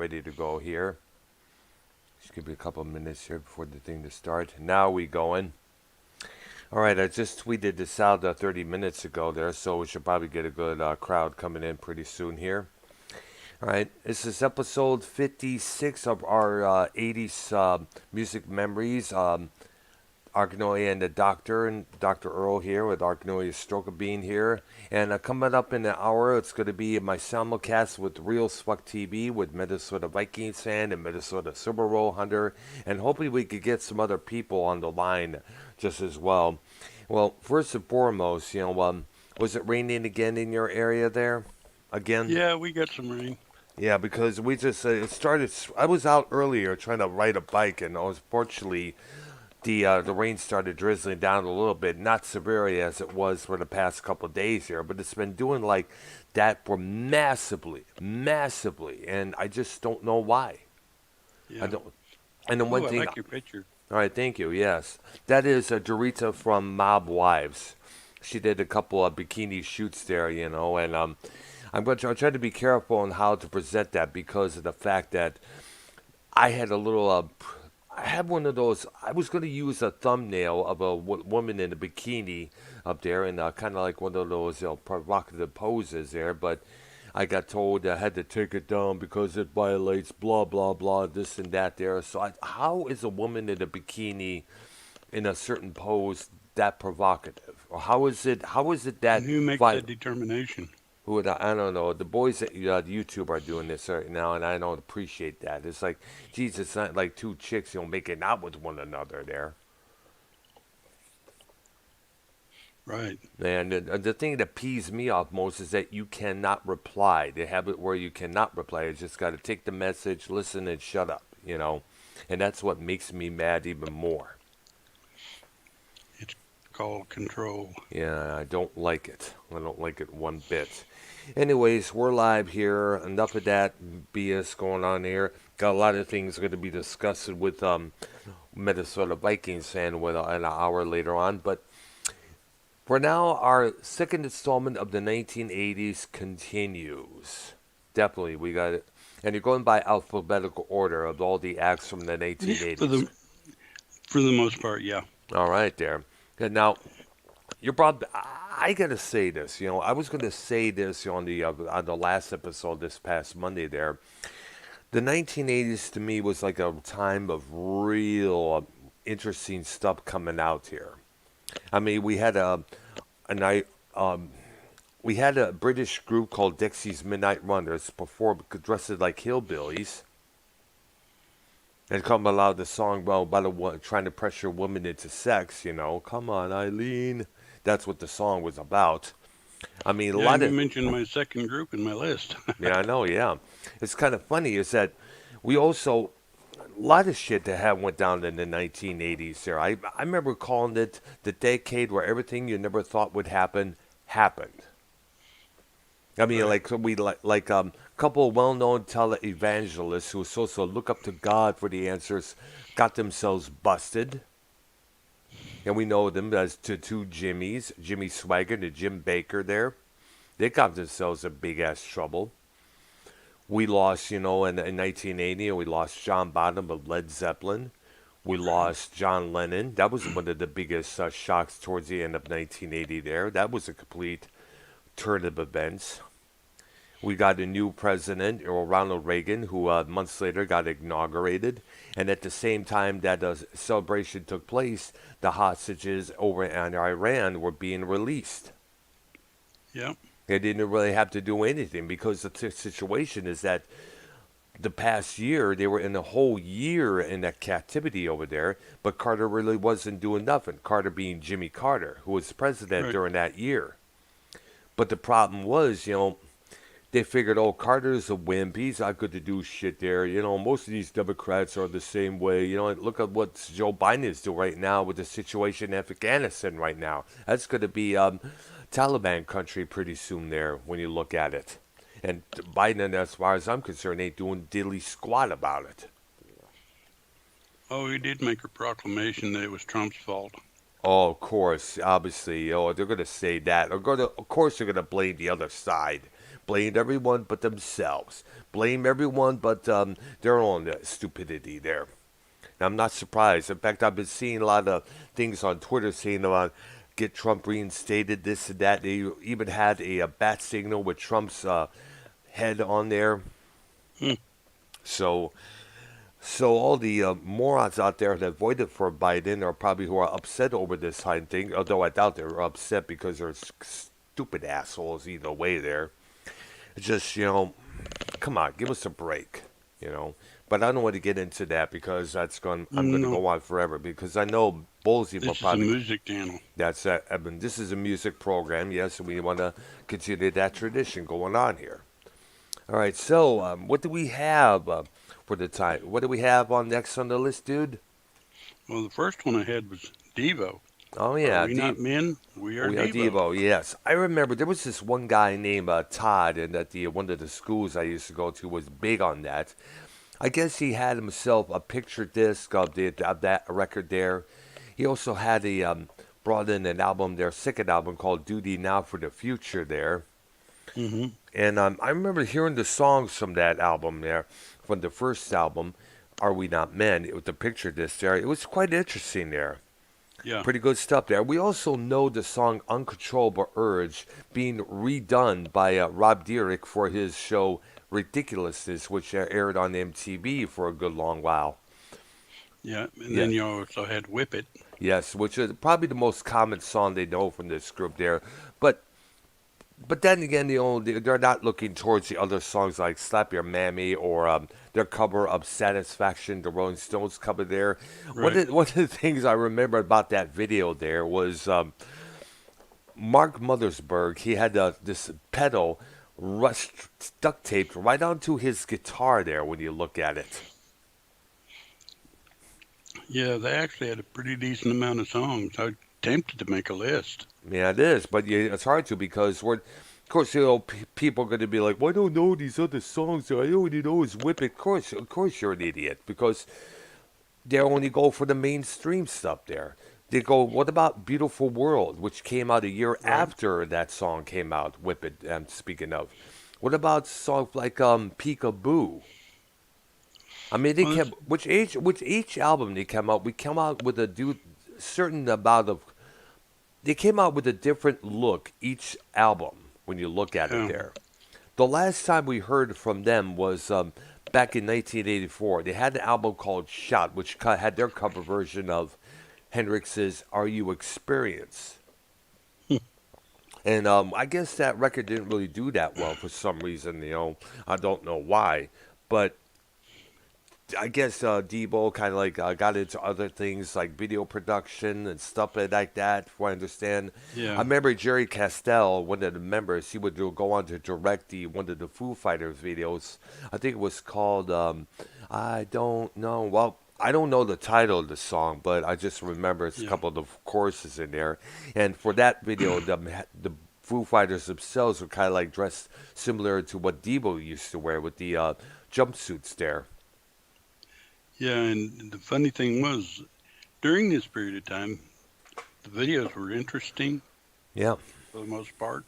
ready to go here. Just give me a couple of minutes here before the thing to start. Now we going. All right, I just tweeted this out 30 minutes ago there, so we should probably get a good crowd coming in pretty soon here. All right, this is episode 56 of our 80s music memories. Arknolia and the Doctor, and Dr. Earl here with Arknolia's Stroke of Being here. And coming up in an hour, it's going to be my simulcast with Real Spuck TV with Minnesota Vikings fan and Minnesota Super Bowl hunter. And hopefully we could get some other people on the line just as well. Well, first and foremost, was it raining again in your area there? Again? Yeah, we got some rain. Yeah, because we just, it started, I was out earlier trying to ride a bike, and unfortunately, the rain started drizzling down a little bit, not severely as it was for the past couple of days here, but it's been doing like that for massively, and I just don't know why. Yeah. I don't. And then one I thing. like your picture. All right, thank you. Yes, that is Dorita from Mob Wives. She did a couple of bikini shoots there, and I'll try to be careful on how to present that because of the fact that I had a little. I had one of those. I was going to use a thumbnail of a woman in a bikini up there, and kind of like one of those provocative poses there. But I got told I had to take it down because it violates blah blah blah, this and that there. So how is a woman in a bikini in a certain pose that provocative? Or how is it? How is it that? And who makes that determination? I don't know. The boys at YouTube are doing this right now, and I don't appreciate that. It's like, geez, it's not like two chicks, making out with one another there. Right. And the thing that pees me off most is that you cannot reply. They have it where you cannot reply. You just got to take the message, listen, and shut up, And that's what makes me mad even more. It's called control. Yeah, I don't like it. I don't like it one bit. Anyways, we're live here. Enough of that BS going on here. Got a lot of things going to be discussed with Minnesota Vikings fan with an hour later on. But for now, our second installment of the 1980s continues. Definitely, we got it. And you're going by alphabetical order of all the acts from the 1980s. For the most part, yeah. All right, there. Good. Now, you're probably. I gotta say this. I was gonna say this on the last episode this past Monday. There, the 1980s to me was like a time of real interesting stuff coming out here. I mean, we had we had a British group called Dixie's Midnight Runners perform dressed like hillbillies. And come allowed the song about trying to pressure women into sex, Come on, Eileen. That's what the song was about. I mean, a lot of... You mentioned my second group in my list. Yeah, I know, yeah. It's kind of funny is that we also... A lot of shit that went down in the 1980s there. I remember calling it the decade where everything you never thought would happen, happened. I mean, right. like couple of well-known televangelists who were supposed to look up to God for the answers got themselves busted. And we know them as two Jimmys, Jimmy Swaggart and Jim Baker there. They got themselves in big-ass trouble. We lost, in 1980, we lost John Bonham of Led Zeppelin. We lost John Lennon. That was one of the biggest shocks towards the end of 1980 there. That was a complete turn of events. We got a new president, Ronald Reagan, who months later got inaugurated. And at the same time that celebration took place, the hostages over in Iran were being released. Yeah. They didn't really have to do anything because the situation is that the past year, they were in a whole year in that captivity over there, but Carter really wasn't doing nothing. Carter being Jimmy Carter, who was president during that year. But the problem was, they figured, Carter's a wimp. He's not good to do shit there. Most of these Democrats are the same way. Look at what Joe Biden is doing right now with the situation in Afghanistan right now. That's going to be Taliban country pretty soon there when you look at it. And Biden, as far as I'm concerned, ain't doing diddly squat about it. Oh, he did make a proclamation that it was Trump's fault. Oh, of course, obviously. They're going to say that. Of course, they're going to blame the other side. Blame everyone but themselves. Blame everyone but their own stupidity there. And I'm not surprised. In fact, I've been seeing a lot of things on Twitter saying about get Trump reinstated, this and that. They even had a bat signal with Trump's head on there. Hmm. So, so all the morons out there that voted for Biden are probably who are upset over this Biden thing. Although I doubt they're upset because they're stupid assholes either way. There, it's just come on, give us a break. You know. But I don't want to get into that because I'm going to No, go on forever because I know Ballsy will this is a probably. music channel. That's that. I mean, this is a music program, yes, and we want to continue that tradition going on here. All right, so what do we have for the time? What do we have on next on the list, dude? Well, the first one I had was Devo. Oh Are yeah, we not men? We are we are Devo. Devo. Yes, I remember there was this one guy named Todd, and at the one of the schools I used to go to was big on that. I guess he had himself a picture disc of that record there. He also had a brought in an album, their second album called "Duty Now for the Future" there. Hmm. And I remember hearing the songs from that album there, from the first album, "Are We Not Men?" With the picture disc there. It was quite interesting there. Yeah. Pretty good stuff there. We also know the song "Uncontrollable Urge" being redone by Rob Dyrdek for his show Ridiculousness, which aired on MTV for a good long while. Yeah. And Yeah. then you also had Whip It. Yes, which is probably the most common song they know from this group there. But but then again, they're not looking towards the other songs like "Slap Your Mammy" or their cover of "Satisfaction," the Rolling Stones cover there. Right. One of the things I remember about that video there was Mark Mothersbaugh. He had this pedal duct taped right onto his guitar there. When you look at it, Yeah, they actually had a pretty decent amount of songs. I was tempted to make a list. yeah, it is. But it's hard to because of course, people are going to be like, "Well, I don't know these other songs. I only know is Whip It." Of course, you're an idiot because they only go for the mainstream stuff there. They go, what about Beautiful World, which came out a year Right. after that song came out, Whip It, speaking of. What about songs like Peekaboo? I mean, they Well, kept, which each album they came out, we come out with a certain amount of, they came out with a different look each album when you look at it yeah. there. The last time we heard from them was back in 1984. They had an album called Shot, which had their cover version of Hendrix's "Are You Experience?" And I guess that record didn't really do that well for some reason. I don't know why, but I guess Debo kind of like got into other things like video production and stuff like that. From what I understand, I Yeah. remember Jerry Castell, one of the members, he would go on to direct the one of the Foo Fighters videos. I think it was called I don't know. Well, I don't know the title of the song, but I just remember it's a Yeah. couple of the choruses in there. And for that video, the Foo Fighters themselves were kind of like dressed similar to what Debo used to wear with the jumpsuits there. Yeah. And the funny thing was, during this period of time, the videos were interesting Yeah. for the most part.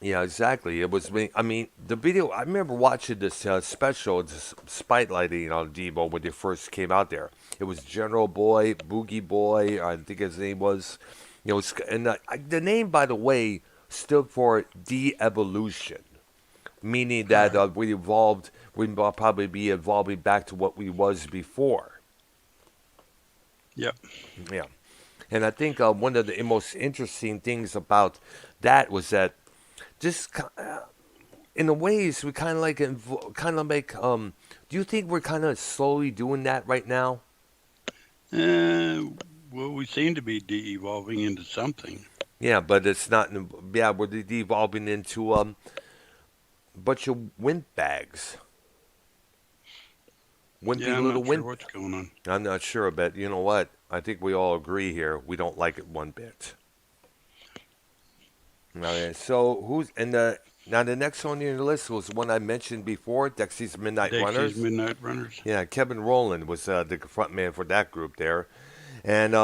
Yeah, exactly. It was me. I mean, the video. I remember watching this special, this spotlighting on Devo when they first came out there. It was General Boy, Boogie Boy. I think his name was. And the name, by the way, stood for de-evolution, meaning that Right. we evolved. We'll probably be evolving back to what we was before. Yep. Yeah, and I think one of the most interesting things about that was that just in a ways we kind of like kind of make do you think we're kind of slowly doing that right now? Uh, well, we seem to be de-evolving into something. Yeah, but it's not yeah, we're devolving into a bunch of windbags, wimpy Yeah, I'm little not sure wimp. what's going on. I'm not sure, but you know what, I think we all agree here we don't like it one bit. Okay, so who's and the now the next one on your list was one I mentioned before, Dexy's Midnight Dexys Runners. Midnight Runners. Yeah, Kevin Rowland was the front man for that group there. And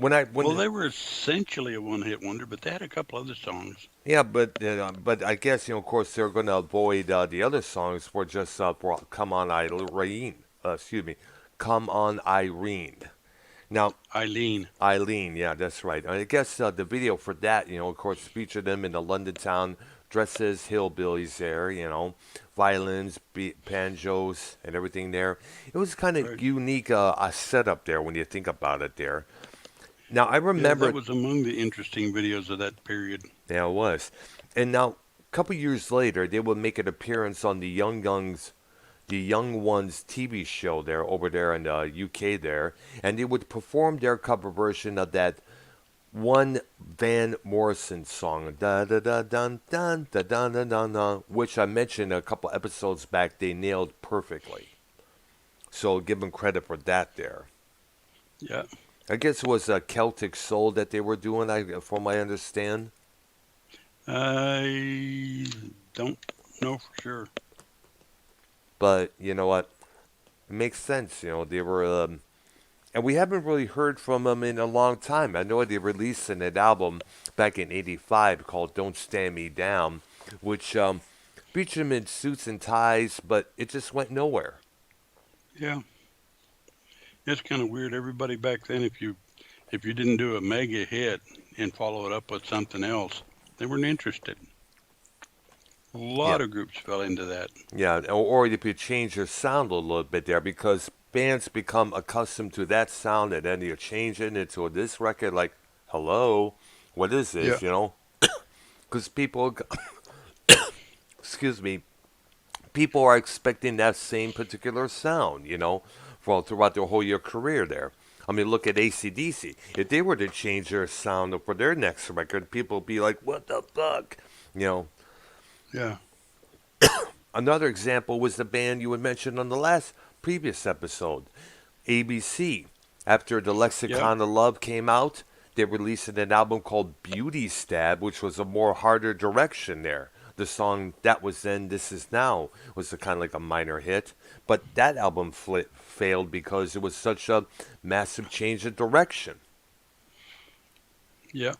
Well, they were essentially a one-hit wonder, but they had a couple other songs. Yeah, but I guess of course they're going to avoid the other songs for just "Come On Irene." Excuse me, "Come On Irene." Now, Eileen. Eileen, yeah, that's right. I guess the video for that, of course, featured them in the London town, dressed as hillbillies there, violins, banjos, and everything there. It was kind of Right. unique a setup there when you think about it there. Now, I Yeah, that remember, was among the interesting videos of that period. yeah, it was. And now, a couple years later, they would make an appearance on the Young Ones TV show there over there in the UK there, and they would perform their cover version of that one Van Morrison song, da da da dun dun da dun dun dun dun, which I mentioned a couple episodes back. They nailed perfectly, so give them credit for that there. Yeah. I guess it was a Celtic Soul that they were doing, from what I understand. I don't know for sure. But you know what? It makes sense. They were, and we haven't really heard from them in a long time. I know they released an album back in '85 called "Don't Stand Me Down," which featured them in suits and ties, but it just went nowhere. Yeah. It's kind of weird. Everybody back then, if you didn't do a mega hit and follow it up with something else, they weren't interested. A Yeah, lot of groups fell into that. yeah. Or if you change your sound a little bit there, because bands become accustomed to that sound, and then you change it into this record, like, hello, what is Yeah. this? Because people, excuse me, people are expecting that same particular sound, for throughout their whole year career there. I mean, look at AC/DC. If they were to change their sound for their next record, people would be like, what the fuck? You know, Yeah. Another example was the band you had mentioned on the last previous episode, ABC. After the Yeah. Lexicon of Love came out, they released an album called Beauty Stab, which was a more harder direction there. The song That Was Then, This Is Now was a kind of like a minor hit, but that album failed because it was such a massive change of direction. Yeah.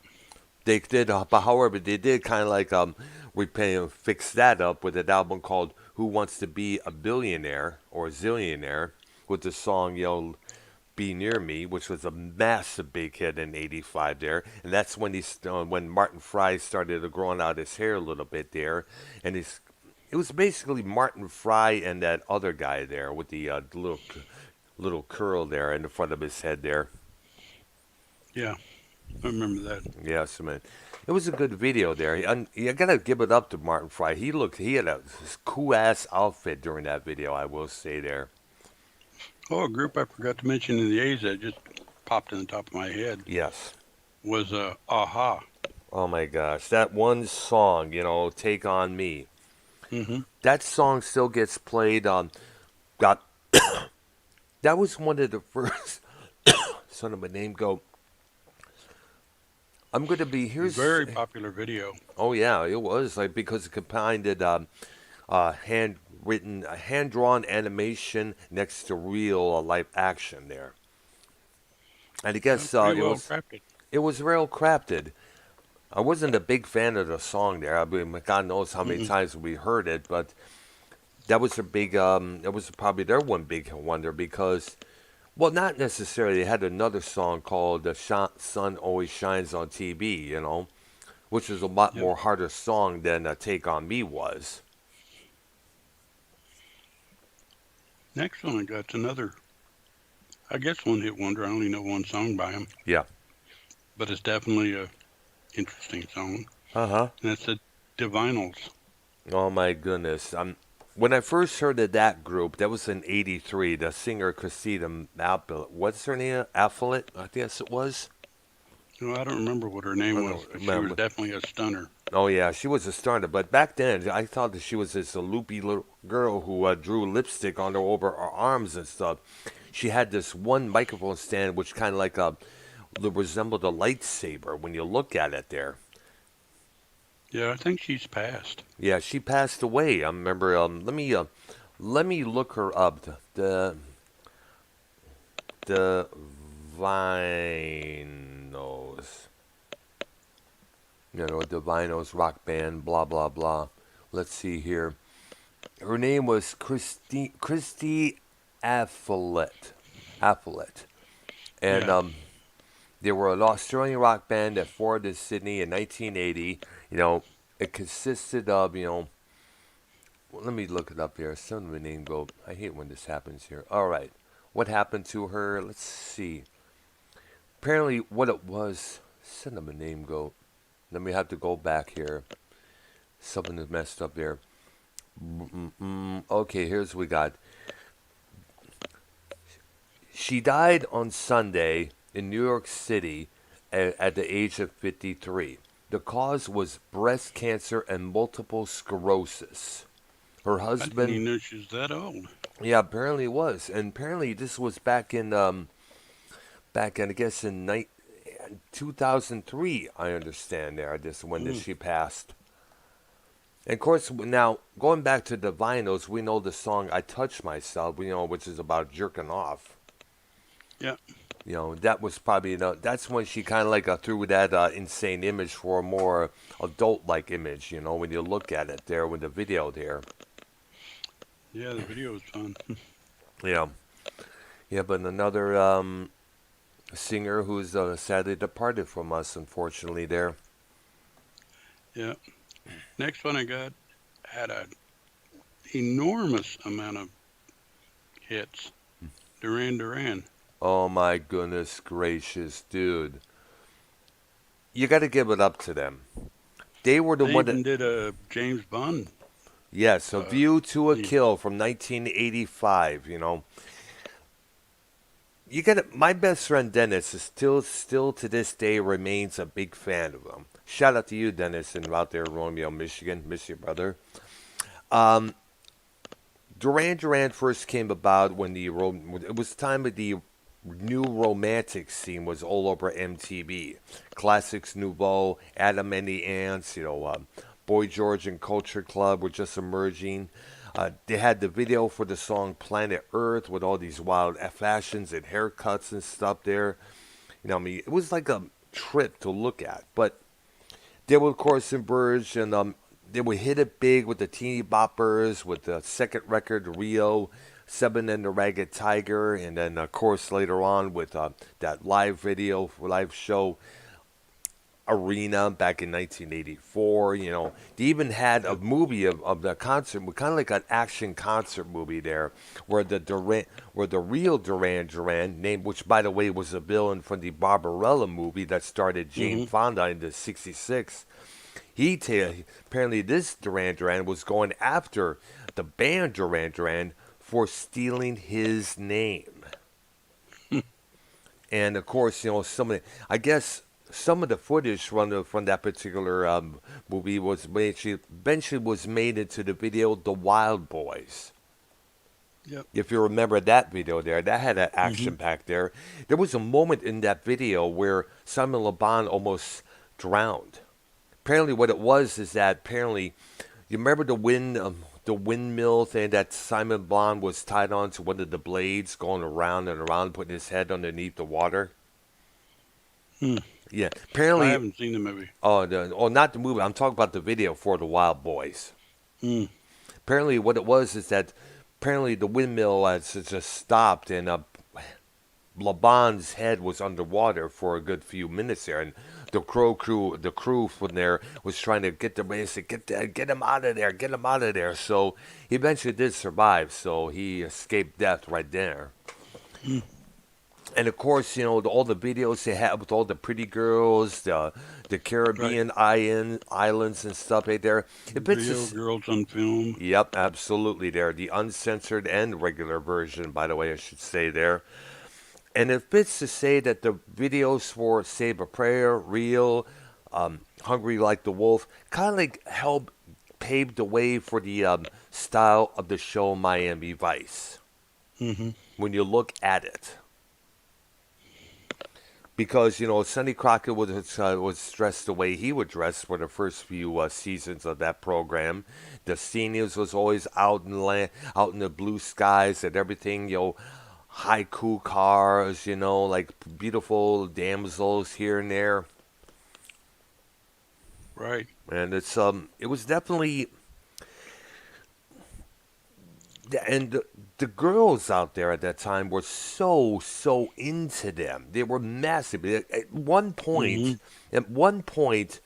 They did, but however, they did kind of like fix that up with an album called "Who Wants to Be a Billionaire or a Zillionaire" with the song "Be Near Me," which was a massive big hit in '85 there, and that's when when Martin Fry started growing out his hair a little bit there, and it was basically Martin Fry and that other guy there with the little curl there in the front of his head there. Yeah. I remember that. Yes, man. It was a good video there. You gotta give it up to Martin Fry. He had a cool ass outfit during that video. I will say there. Oh, a group I forgot to mention in the A's that just popped in the top of my head Yes. was Aha. Oh my gosh, that one song, "Take on Me." Hmm. That song still gets played. Got that was one of the first. Son of a name go. I'm gonna be here's. Very popular video. Oh yeah, it was like because it combined handwritten, hand drawn animation next to real life action there. And I guess Pretty well crafted. it was real crafted. I wasn't a big fan of the song there. I mean, God knows how many Mm-mm. times we heard it, but that was a big. That was probably their one big wonder because, well, not necessarily. They had another song called "The Sun Always Shines on TV," which was a lot Yep. more harder song than "Take on Me" was. Next one I got's another, I guess one hit wonder. I only know one song by him, Yeah. but it's definitely a interesting song. Uh huh. And it's the Divinals. Oh my goodness. When I first heard of that group, that was in '83. The singer Christina what's her name? Afflet, I guess it was. I don't remember what her I name was, don't but she was remember. definitely a stunner. Oh yeah, she was a starter. But back then, I thought that she was this loopy little girl who drew lipstick on her over her arms and stuff. She had this one microphone stand, which kind of like resembled a lightsaber when you look at it there. Yeah, I think she's passed. Yeah, she passed away. I remember. Let me look her up. The Vine. knows? You know, the Vinos rock band, blah blah blah. Let's see here. Her name was Christy Afflet. Afflet. And Yeah. they were an Australian rock band that formed in Sydney in 1980. You know, it consisted of, well, let me look it up here. Some of the name go. I hate when this happens here. All right. What happened to her? Let's see. Apparently, what it was. Send them a name go. Let me have to go back here. Something is messed up there. Okay, here's what we got. She died on Sunday in New York City at the age of 53. The cause was breast cancer and multiple sclerosis. Her I didn't husband, even know she was that old. yeah, apparently it was, and apparently this was back in, I guess in 2003. I understand there. This when Mm. she passed. And of course, now going back to the vinyls, we know the song "I Touch Myself," which is about jerking off. Yeah. That was probably that's when she kind of like threw that insane image for a more adult-like image. When you look at it there with the video there. Yeah, the video was fun. Yeah, yeah, but another singer who's sadly departed from us, unfortunately. There. Yeah. Next one I got had an enormous amount of hits. Duran Duran. Oh my goodness gracious, dude! You got to give it up to them. They were the They one even that. did a James Bond. Yes, A Uh, View to a theme. Kill from 1985. You got it. My best friend Dennis is still to this day remains a big fan of them. Shout out to you, Dennis, and out there in Romeo, Michigan. Miss you, brother. Um, Duran Duran first came about when it was time of the new romantic scene was all over MTV. Classics Nouveau, Adam and the Ants, Boy George and Culture Club were just emerging. They had the video for the song Planet Earth with all these wild fashions and haircuts and stuff there. It was like a trip to look at. But they would, of course, emerge and they would hit it big with the teeny boppers, with the second record, Rio, Seven and the Ragged Tiger, and then, of course, later on with that live show, Arena back in 1984. They even had a Yep. movie of the concert, kind of like an action concert movie there, where the real Duran Duran, named which by the way was a villain from the Barbarella movie that started Jane Hmm. Fonda in the '66. Apparently this Duran Duran was going after the band Duran Duran for stealing his name. And of course, I guess some of the footage from that particular movie was eventually was made into the video "The Wild Boys." Yep. If you remember that video there, that had an Hmm. action pack there. There was a moment in that video where Simon LeBon almost drowned. Apparently, what it was is that apparently, you remember the windmill thing that Simon Bond was tied on to one of the blades, going around and around, putting his head underneath the water. Hmm. Yeah, I apparently. haven't seen the movie. Not the movie. I'm talking about the video for the Wild Boys. Hmm. Apparently, what it was is that apparently the windmill has just stopped and LeBon's head was underwater for a good few minutes there, and the crew from there was trying to get the basic, get him out of there, get him out of there. So he eventually did survive. So he escaped death right there. Hmm. And of course, all the videos they had with all the pretty girls, the Right. Caribbean islands and stuff right there. If it's Video just, girls on film. yep, absolutely there. The uncensored and regular version, by the way, I should say there. And it fits to say that the videos for Save a Prayer, Real, Hungry Like the Wolf, kind of like help pave the way for the style of the show Miami Vice Hmm. when you look at it. Because Sonny Crockett was dressed the way he would dress for the first few seasons of that program. The seniors was always out in the blue skies and everything. haiku cars, like beautiful damsels here and there. Right. And it was definitely, and the girls out there at that time were so into them. They were massive. Mm-hmm. At one point,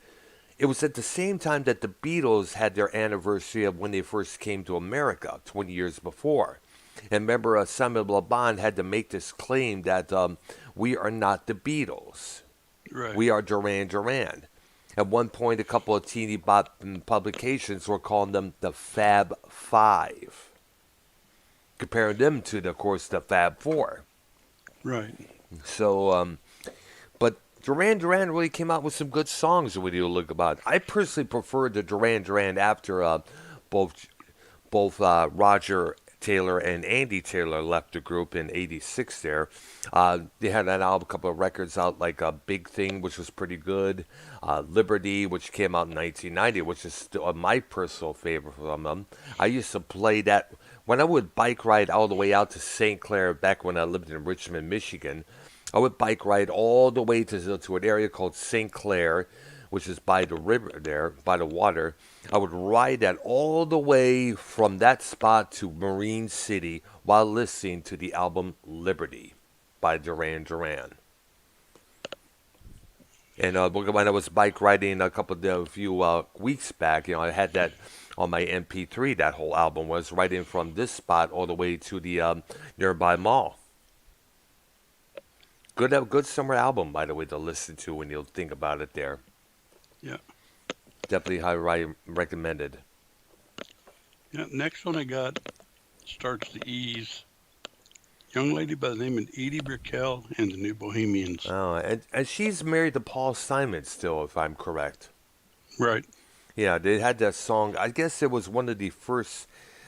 it was at the same time that the Beatles had their anniversary of when they first came to America 20 years before. And remember, Samuel Le Bon had to make this claim that we are not the Beatles. Right. We are Duran Duran. At one point, a couple of teeny bop publications were calling them the Fab Five, comparing them to, of course, the Fab Four. Right. So, but Duran Duran really came out with some good songs when you look about it. I personally prefer the Duran Duran after both Roger Taylor and Andy Taylor left the group in '86. There, they had an album, a couple of records out, like Big Thing, which was pretty good. Liberty, which came out in 1990, which is still my personal favorite from them. I used to play that when I would bike ride all the way out to St. Clair back when I lived in Richmond, Michigan. I would bike ride all the way to an area called St. Clair, which is by the river there, by the water. I would ride that all the way from that spot to Marine City while listening to the album Liberty by Duran Duran. And when I was bike riding a few weeks back, I had that on my MP3. That whole album was riding from this spot all the way to the nearby mall. Good summer album, by the way, to listen to when you think about it. There, Yeah. definitely highly recommended. Yeah. Next one I got starts the E's. Young lady by the name of Edie Brickell and the New Bohemians. Oh, and she's married to Paul Simon still, if I'm correct. Right. Yeah, they had that song. I guess it was one of the first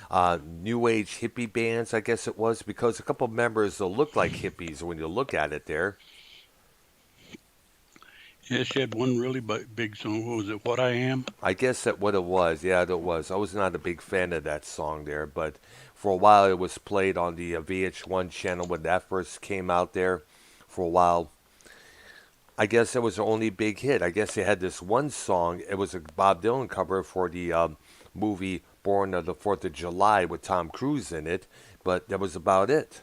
new age hippie bands. I guess it was because a couple of members look like hippies when you look at it there. Yeah, she had one really big song. What was it? What I Am? I guess that what it was. Yeah, it was. I was not a big fan of that song there, but for a while it was played on the VH1 channel when that first came out there. For a while, I guess it was their only big hit. I guess they had this one song. It was a Bob Dylan cover for the movie Born of the Fourth of July with Tom Cruise in it, but that was about it.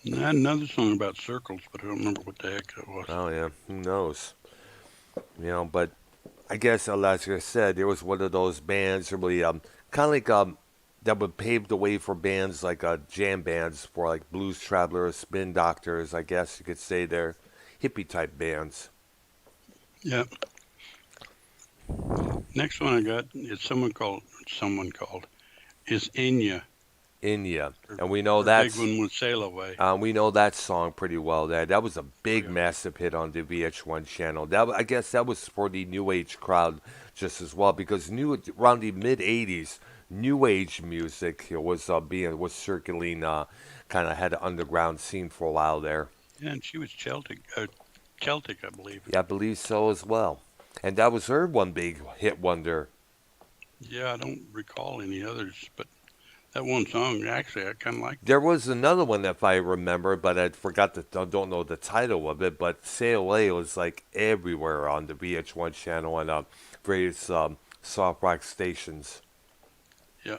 And I had another song about circles, but I don't remember what the heck that was. Oh yeah, who knows? But I guess, like I said, there was one of those bands really kind of like that would pave the way for bands like jam bands for like Blues Travelers, Spin Doctors. I guess you could say they're hippie type bands. Yeah. Next one I got is someone called is Enya. India, Her, and we know her big that's one was Sail Away. we know that song pretty well. That was a Oh big, yeah. massive hit on the VH1 channel. I guess that was for the new age crowd just as well because new around the mid '80s, new age music was circulating, kind of had an underground scene for a while there. Yeah, and she was Celtic, I believe. Yeah, I believe so as well. And that was her one big hit wonder. Yeah, I don't recall any others, but that one song actually I kind of liked it. There was another one if I remember, but I forgot I don't know the title of it. But Sail Away was like everywhere on the VH1 channel and various soft rock stations. Yeah.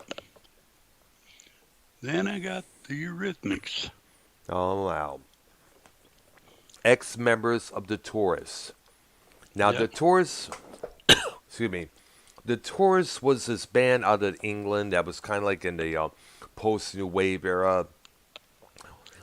Then I got the Eurythmics. Oh wow! Ex-members of the Taurus. Now Yeah. the Taurus, excuse me, the Taurus was this band out of England that was kind of like in the post-new wave era.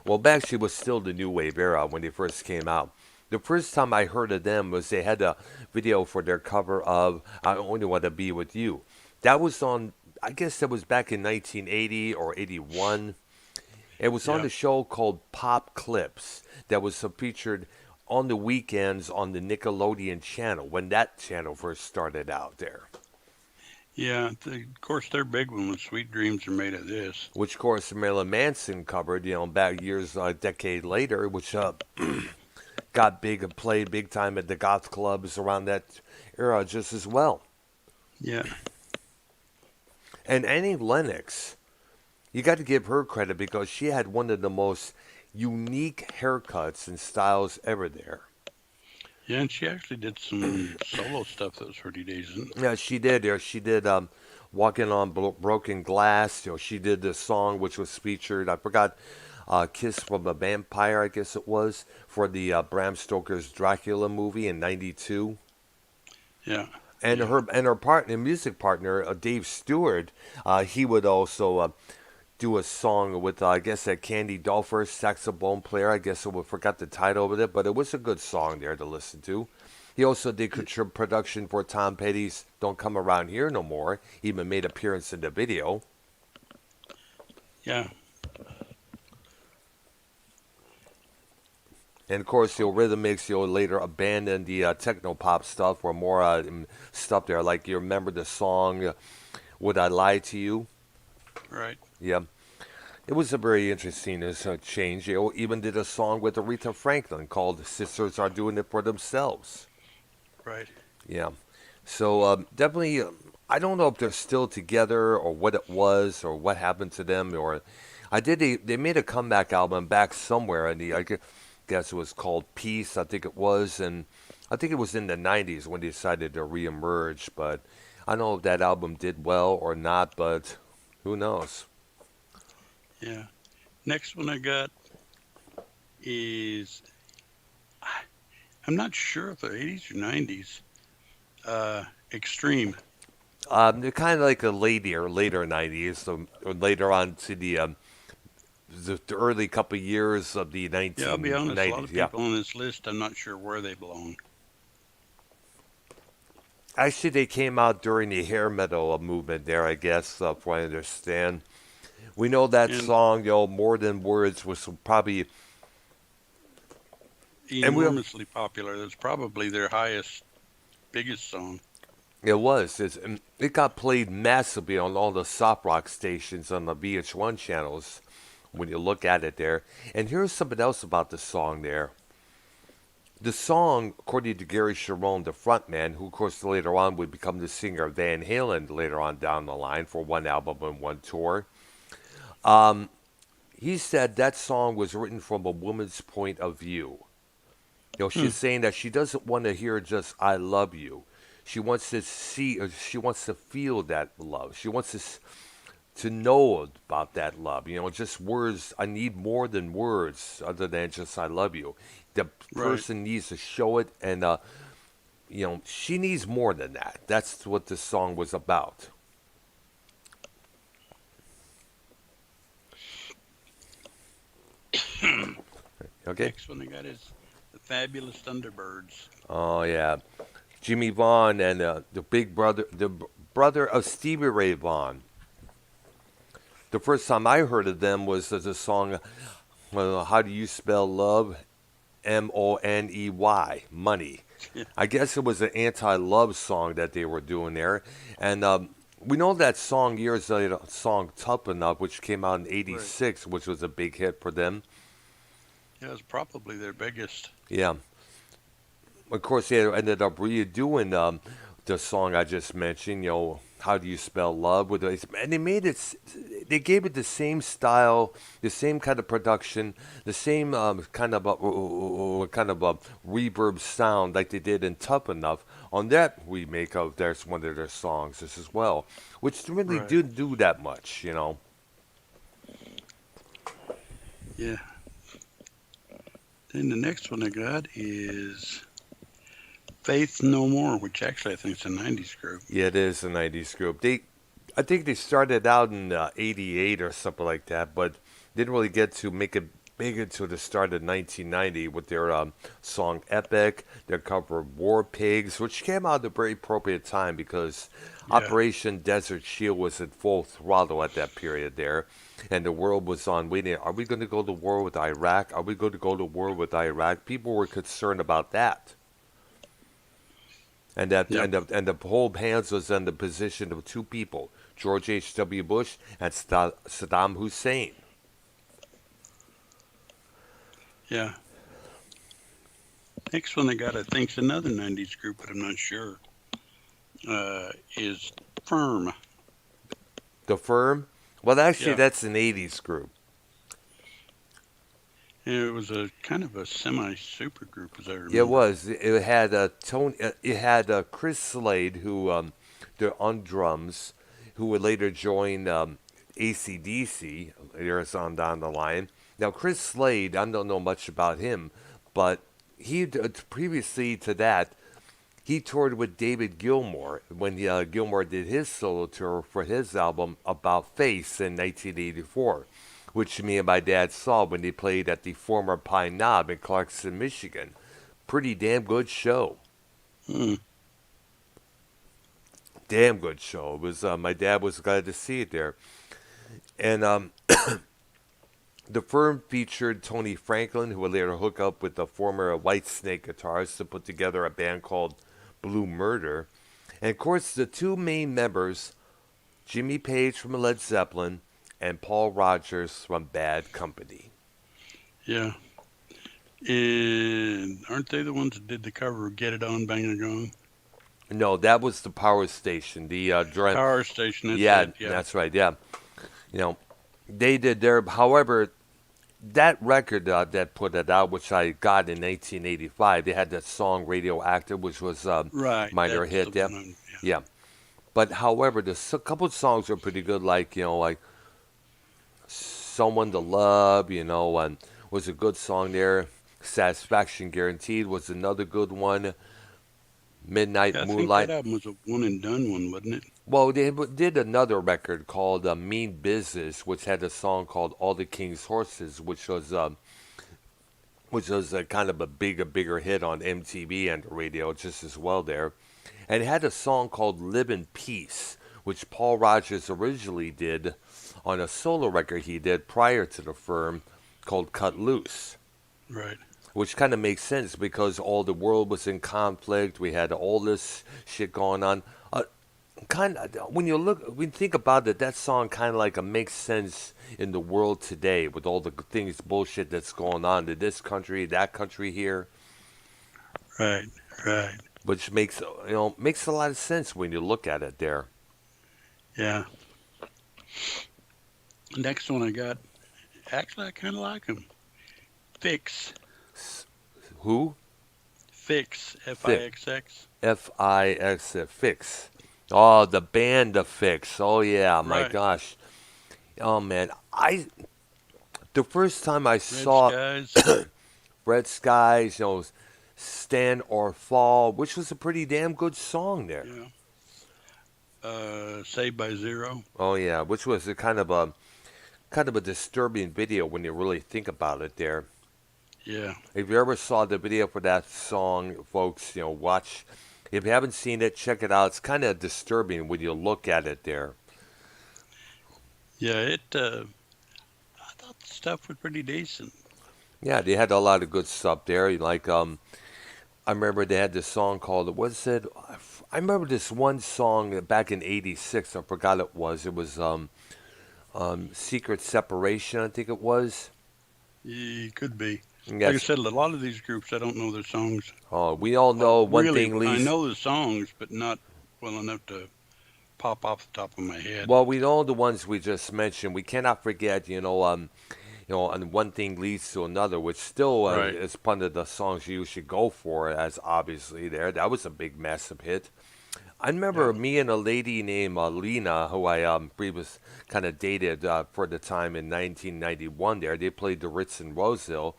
Well, actually, it was still the new wave era when they first came out. The first time I heard of them was they had a video for their cover of "I Only Want to Be with You." That was on, I guess that was back in 1980 or 81. It was on Yeah. the show called Pop Clips that was featured on the weekends on the Nickelodeon channel when that channel first started out there. Yeah. Of course, their big one was Sweet Dreams Are Made of This. Which, of course, Marilyn Manson covered, back years, a decade later, which got big and played big time at the goth clubs around that era just as well. Yeah. And Annie Lennox You got to give her credit because she had one of the most unique haircuts and styles ever there. Yeah, and she actually did some solo stuff that was pretty decent. Yeah, she did. She did "Walking on Broken Glass." She did this song which was featured. I forgot, "Kiss from a Vampire," I guess it was for the Bram Stoker's Dracula movie in '92. Yeah, And yeah, her partner, music partner, Dave Stewart, he would also do a song with I guess that Candy Dolfer saxophone player. I guess I forgot the title of it, but it was a good song there to listen to. He also did production for Tom Petty's "Don't Come Around Here No More." Even made appearance in the video. yeah, And of course, the Eurythmics, later abandoned the techno pop stuff for more stuff there. Like you remember the song "Would I Lie to You"? right, Yeah, it was a very interesting change. They even did a song with Aretha Franklin called "Sisters Are Doing It for Themselves." right. Yeah. So definitely, I don't know if they're still together or what it was or what happened to them. Or I did. They made a comeback album back somewhere, and guess it was called Peace. I think it was, and I think it was in the '90s when they decided to reemerge. But I don't know if that album did well or not. But who knows? Yeah. Next one I got is I'm not sure if they're 80s or 90s. Extreme. They're kind of like a later '90s, so or later on to the early couple years of the Yeah, I'll be honest. A lot 1990s. of Yeah. people on this list, I'm not sure where they belong. Actually, they came out during the hair metal movement there, I guess, from what I understand. We know that And song, More Than Words, was probably, and we enormously popular. That's probably their highest, biggest song. it was. It got played massively on all the soft rock stations on the VH1 channels when you look at it there. And here's something else about the song there. The song, according to Gary Sharon, the frontman, who of course later on would become the singer of Van Halen later on down the line for one album and one tour, um, he said that song was written from a woman's point of view. Hmm. She's saying that she doesn't want to hear just "I love you." She wants to see, or she wants to feel that love. She wants to know about that love. Just words. I need more than words, other than just "I love you." The Right. person needs to show it, and she needs more than that. That's what this song was about. Okay. Next one I got is the Fabulous Thunderbirds. Oh yeah, Jimmy Vaughn and the big brother, brother of Stevie Ray Vaughan. The first time I heard of them was as a song, "How Do You Spell Love?" Money, money. I guess it was an anti-love song that they were doing there, and we know that song years later, song "Tough Enough," which came out in Right. '86, which was a big hit for them. Yeah, it's probably their biggest. Yeah, of course they ended up redoing the song I just mentioned. "How Do You Spell Love?" And they made it. They gave it the same style, the same kind of production, the same kind of a reverb sound like they did in "Tough Enough" on that remake of there's one of their songs as well, which really Right. didn't do that much. Yeah. Then the next one I got is Faith No More, which actually I think is a 90s group. Yeah, it is a '90s group. I think they started out in '88 or something like that, but didn't really get to make it big until the start of 1990 with their song "Epic," their cover of "War Pigs," which came out at a very appropriate time because Yeah. Operation Desert Shield was in full throttle at that period there, and the world was on waiting. Are we going to go to war with Iraq? Are we going to go to war with Iraq? People were concerned about that. And that Yep. and the whole hands was in the position of two people, George H.W. Bush and Saddam Hussein. Yeah. Next one I got, I think, is another 90s group, but I'm not sure. Is Firm. The firm, Well, actually, Yeah. that's an '80s group. And it was a kind of a semi-super group, as I It remember. was. It had Tony. It had Chris Slade, who they're on drums, who would later join AC/DC. There's on down the line. Now, Chris Slade, I don't know much about him, but previously to that, he toured with David Gilmour when Gilmour did his solo tour for his album About Face in 1984, which me and my dad saw when they played at the former Pine Knob in Clarkson, Michigan. Pretty damn good show. Hmm. Damn good show. It was my dad was glad to see it there, and the firm featured Tony Franklin, who would later hook up with the former Whitesnake guitarist to put together a band called Blue Murder. And of course, the two main members, Jimmy Page from Led Zeppelin and Paul Rogers from Bad Company. Yeah. And aren't they the ones that did the cover of Get It On, Bang a Gong? No, that was the Power Station. The Power Station, that's yeah, it, yeah. that's right. Yeah, you know, they did their. However, that record that put it out, which I got in 1985, they had that song "Radioactive," which was a Right, minor that's the hit. Yeah, one. Yeah. yeah. But however, a couple of songs are pretty good, like like "Someone to Love," and was a good song there. "Satisfaction Guaranteed" was another good one. "Midnight Yeah, I think that Moonlight." album was a one and done one, wasn't it? Well, they did another record called "Mean Business," which had a song called "All the King's Horses," which was a kind of a bigger hit on MTV and the radio just as well there. And it had a song called "Live in Peace," which Paul Rogers originally did on a solo record he did prior to the firm called "Cut Loose." Right. Which kind of makes sense because all the world was in conflict. We had all this shit going on. Kind of when you think about it, that song kind of like makes sense in the world today with all the things bullshit that's going on to this country, that country here, Right, right. which makes a lot of sense when you look at it there. Yeah. Next one I got, actually, I kind of like them. Fix. Who? Fix. Fix. F-I-X-X. Fix. Fix. Oh, the band of Fix. Oh yeah, my Right. gosh. Oh man, the first time I Red saw Skies. Red Skies, Stand or Fall, which was a pretty damn good song there. Yeah. Saved by Zero. Oh yeah, which was a kind of a disturbing video when you really think about it there. Yeah. If you ever saw the video for that song, folks, watch. If you haven't seen it, check it out. It's kind of disturbing when you look at it there. Yeah, I thought the stuff was pretty decent. Yeah, they had a lot of good stuff there. Like I remember they had this song called what's it? I remember this one song back in '86. I forgot it was. It was Secret Separation, I think it was. Yeah, it could be. Like I Yes. said, a lot of these groups, I don't know their songs. Oh, we all know one Really, thing I leads. know the songs, but not well enough to pop off the top of my head. Well, we know the ones we just mentioned. We cannot forget, and one thing leads to another, which still Right. is one of the songs you should go for, as obviously there. That was a big, massive hit. I Yeah. remember me and a lady named Lena, who I previous kind of dated for the time in 1991. There, they played the Ritz in Roseville.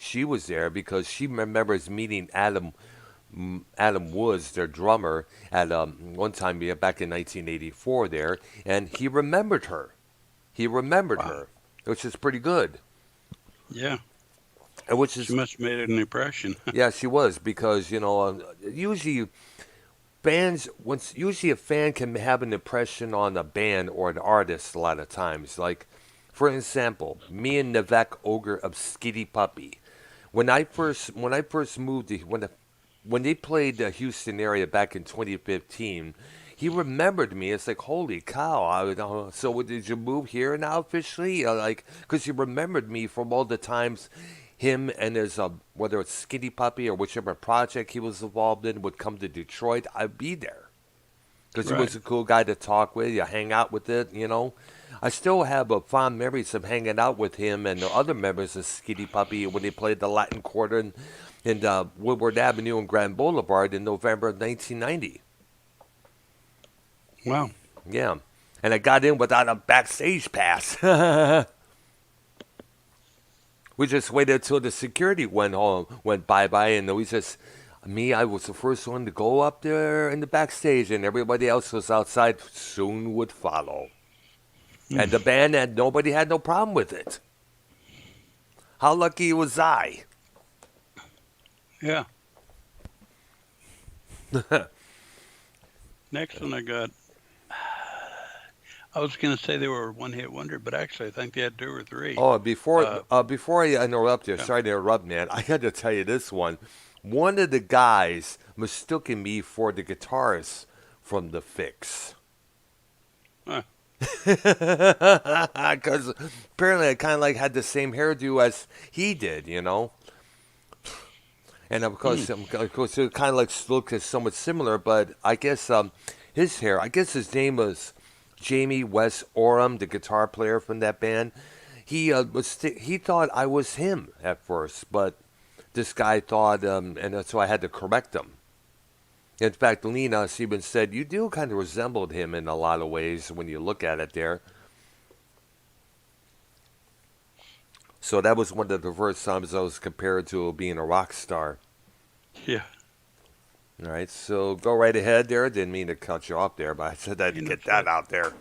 She was there because she remembers meeting Adam Woods, their drummer, at one time back in 1984 there, and he remembered her. He remembered Wow. her, which is pretty good. Yeah. And which She is, must have made an impression. yeah, she was because usually usually a fan can have an impression on a band or an artist a lot of times. Like, for example, me and Navek Ogre of Skitty Puppy. When I first moved to when they played the Houston area back in 2015, he remembered me. It's like, holy cow! So did you move here now officially? Like, because he remembered me from all the times him and his whether it's Skinny Puppy or whichever project he was involved in would come to Detroit. I'd be there because he Right. was a cool guy to talk with. You hang out with it. I still have fond memories of hanging out with him and the other members of Skinny Puppy when they played the Latin Quarter in Woodward Avenue and Grand Boulevard in November of 1990. Wow. Yeah. And I got in without a backstage pass. We just waited till the security went bye-bye, and I was the first one to go up there in the backstage, and everybody else was outside soon would follow. And the band nobody had no problem with it. How lucky was I? Yeah. Next one I got. I was going to say they were a one-hit wonder, but actually I think they had two or three. Oh, before I interrupt you, Yeah. sorry to interrupt, man. I got to tell you this one. One of the guys mistook me for the guitarist from The Fix. Huh. Because apparently I kind of like had the same hairdo as he did, you know. And of course, it kind of like looked somewhat similar, but I guess his hair. I guess his name was Jamie West Oram, the guitar player from that band. He thought I was him at first, but this guy thought, and so I had to correct him. In fact, Lena even said, you do kind of resembled him in a lot of ways when you look at it there. So that was one of the first times I was compared to being a rock star. Yeah. All right, so go right ahead there. Didn't mean to cut you off there, but I said I'd get that out there.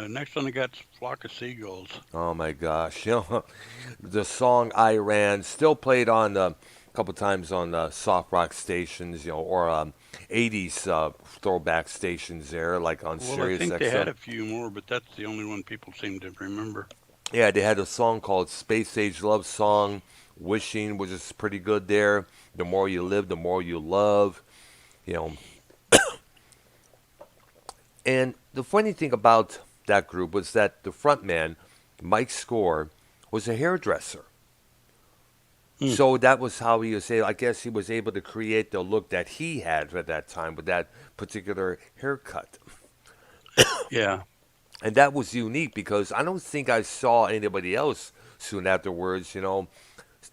Next one I got Flock of Seagulls. Oh my gosh, the song I Ran still played on a couple times on soft rock stations, or 80s throwback stations there, like on Well, I Sirius think they had XM. a few more, but that's the only one people seem to remember. Yeah, they had a song called Space Age Love Song, Wishing, which is pretty good there. The more you live, the more you love, you know. And the funny thing about that group was that the frontman, Mike Score, was a hairdresser. Hmm. So that was how he was able, I guess he was able to create the look that he had at that time with that particular haircut. Yeah. And that was unique because I don't think I saw anybody else soon afterwards,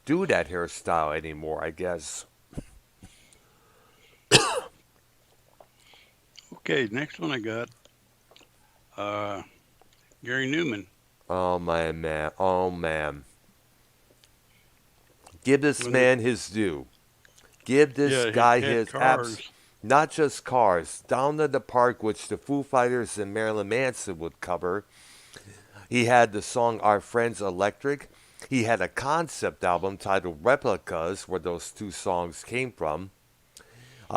do that hairstyle anymore, I guess. Okay, next one I got Gary Newman. Oh, my man. Oh, man. Give this When man his due. Give this yeah, guy he had his cars. not just Cars, Down to the Park, which the Foo Fighters and Marilyn Manson would cover. He had the song Our Friends Electric. He had a concept album titled Replicas, where those two songs came from.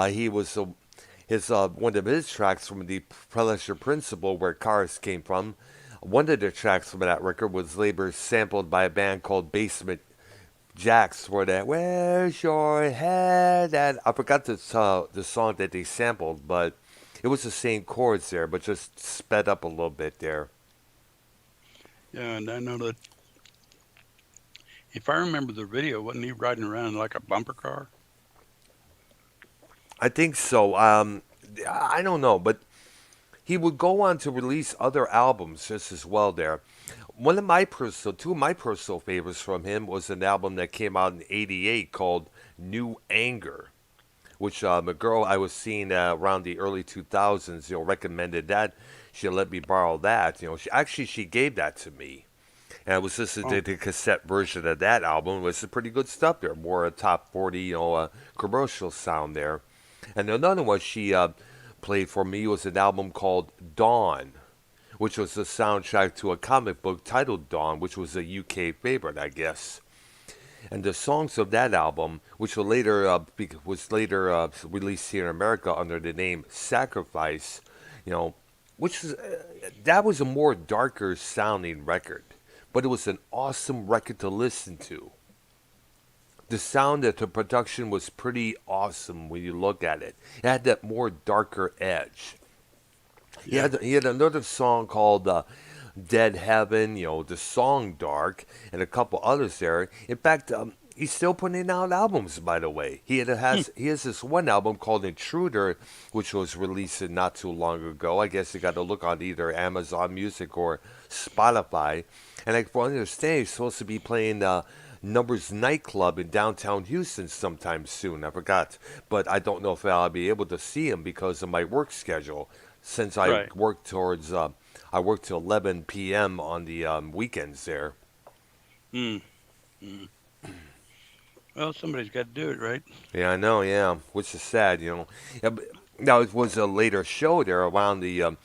He was one of his tracks from the Pleasure Principle, where Cars came from. One of the tracks from that record was later sampled by a band called Basement Jacks for that "Where's Your Head At?" I forgot the song that they sampled, but it was the same chords there, but just sped up a little bit there. Yeah, and I know that if I remember the video, wasn't he riding around in like a bumper car? I think so. I don't know, but he would go on to release other albums just as well there. Two of my personal favorites from him was an album that came out in '88 called New Anger, which a girl I was seeing around the early 2000s, recommended that. She let me borrow that. She gave that to me. And I was listening to Oh, the cassette version of that album. It was some pretty good stuff there. More a top 40, commercial sound there. And another one she played for me was an album called Dawn, which was the soundtrack to a comic book titled Dawn, which was a UK favorite, I guess. And the songs of that album, which was later released here in America under the name Sacrifice, you know, that was a more darker sounding record, but it was an awesome record to listen to. The sound of the production was pretty awesome when you look at it. It had that more darker edge. yeah. He had another song called Dead Heaven, the song Dark, and a couple others there. In fact, He's still putting out albums, by the way. He has this one album called Intruder, which was released not too long ago. I guess you got to look on either Amazon Music or Spotify. And I understand he's supposed to be playing Numbers nightclub in downtown Houston sometime soon. I forgot, but I don't know if I'll be able to see him because of my work schedule. Since Right. I work till 11 p.m. on the weekends there. Mm. Mm. Well, somebody's got to do it, right? Yeah, I know. Yeah, which is sad, you know. Yeah, but, now it was a later show there around the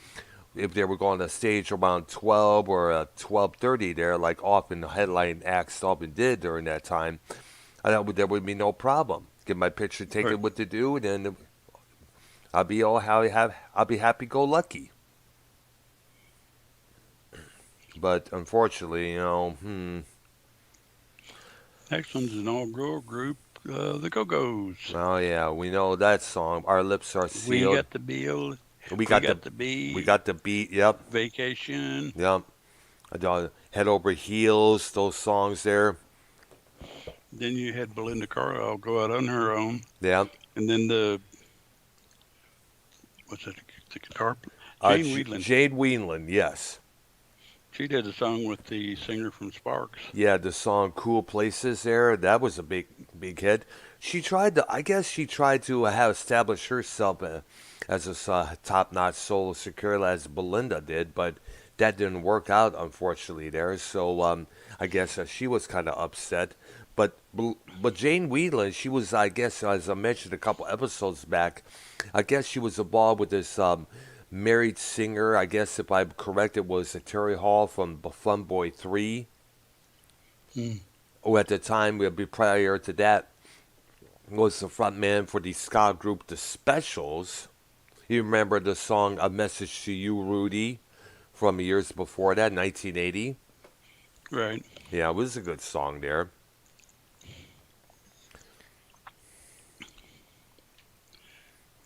if they were going to stage around 12 or 12:30 there, like often the headline acts often did during that time. There would be no problem. Get my picture Right. taken with the dude, and I'll be happy go lucky. But unfortunately, Next one's an all-girl group, the Go-Go's. oh yeah, we know that song. Our lips are We sealed. got the bill. We We got the got the we bee. got the beat. Yep, Vacation. yep. Head over heels. Those songs there. Then you had Belinda Carlisle go out on her own, Yep. and then what's that? The guitar. Jane Whelan. Jade Weenland. Yes. She did a song with the singer from Sparks. Yeah, the song "Cool Places" there. That was a big hit. I guess she tried to have established herself as a top-notch solo secure as Belinda did, but that didn't work out, unfortunately. There, so I guess she was kind of upset. But Jane Whelan, she was, I guess, as I mentioned a couple episodes back, I guess she was involved with this married singer. I guess if I'm correct, it was Terry Hall from Fun Boy 3. Mm. Who at the time, prior to that, was the front man for the ska group The Specials. You remember the song "A Message to You, Rudy" from years before that, 1980. Right. Yeah, it was a good song there.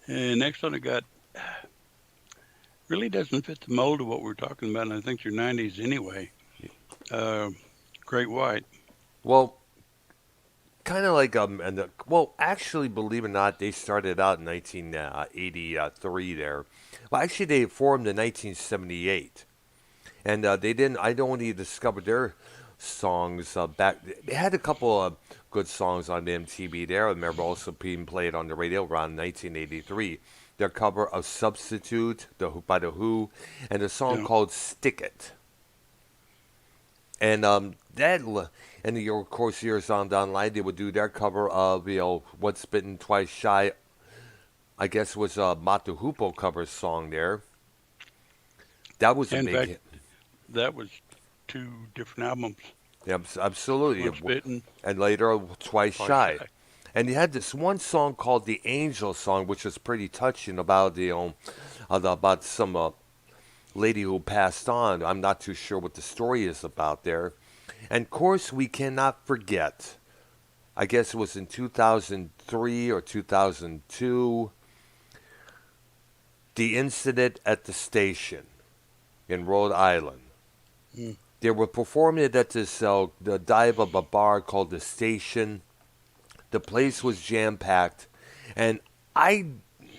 And next one I got really doesn't fit the mold of what we're talking about, and I think you're 90s anyway. Uh, Great White. Well, kind of like well, actually, believe it or not, they started out in 1983 there. Well, actually, they formed in 1978, and they didn't. I only discovered their songs back. They had a couple of good songs on the MTV there. I remember also being played on the radio around 1983. Their cover of "Substitute" by the Who, and a song Yeah. called "Stick It." And and of course, years on down the line, they would do their cover of "Once Bitten, Twice Shy." I guess it was a Matu Hoopo cover song there. That was a In big fact, hit. that was two different albums. Yeah, absolutely. Once Bitten, And later, "Twice Twice Shy." Shy. And you had this one song called "The Angel Song," which was pretty touching about about some lady who passed on. I'm not too sure what the story is about there. And of course, we cannot forget. I guess it was in 2003 or 2002. The incident at the station in Rhode Island. Mm. They were performing it at this the dive of a bar called the Station. The place was jam packed, and I